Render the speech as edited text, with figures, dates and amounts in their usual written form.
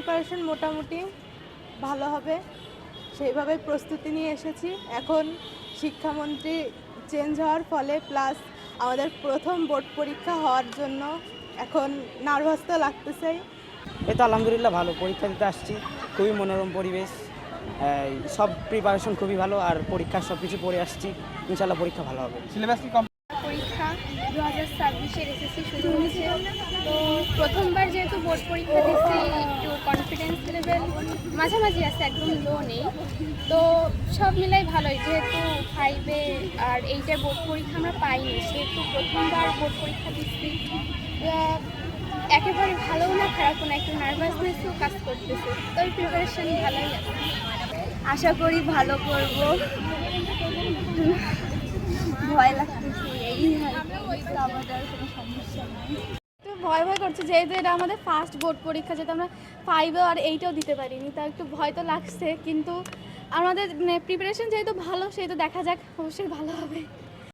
Preparation মোটামুটি ভালো হবে, সেইভাবে প্রস্তুতি নিয়ে এসেছি। এখন শিক্ষামন্ত্রী চেঞ্জ হওয়ার ফলে প্লাস আমাদের প্রথম বোর্ড পরীক্ষা হওয়ার জন্য এখন নার্ভাস তো লাগতেছেই। এই তো আলহামদুলিল্লাহ ভালো, পরীক্ষা দিতে আসছি, খুবই মনোরম পরিবেশ, সব প্রিপারেশন খুবই ভালো, আর পরীক্ষার সব কিছু পড়ে আসছি, ইনশাল্লাহ পরীক্ষা ভালো হবে। সিলেবাস কি পরীক্ষা 2026-এর এসএসসি শুরু হয়েছে, তো প্রথমবার যেহেতু বোর্ড পরীক্ষা দিচ্ছি একটু কনফিডেন্স লেভেল মাঝামাঝি আছে, একদম লো নেই। তো সব মিলাই ভালোই, যেহেতু 5-এ আর 8-এ বোর্ড পরীক্ষা আমরা পাইনি, সেহেতু প্রথমবার বোর্ড পরীক্ষা দিচ্ছি। একেবারে ভালো না খারাপও না, একটু নার্ভাসনেসও কাজ করতেছে, তবে প্রিপারেশন ভালোই আছে। আশা করি ভালো করব, ভয় লাগতেছে এই আমাদের কোনো সমস্যা নেই। একটু ভয় করছে, যেহেতু এটা আমাদের ফার্স্ট বোর্ড পরীক্ষা, যেহেতু আমরা 5-এ আর 8-এও দিতে পারিনি, তা একটু ভয় তো লাগছে, কিন্তু আমাদের প্রিপারেশন যেহেতু ভালো, সেহেতু দেখা যাক, অবশ্যই ভালো হবে।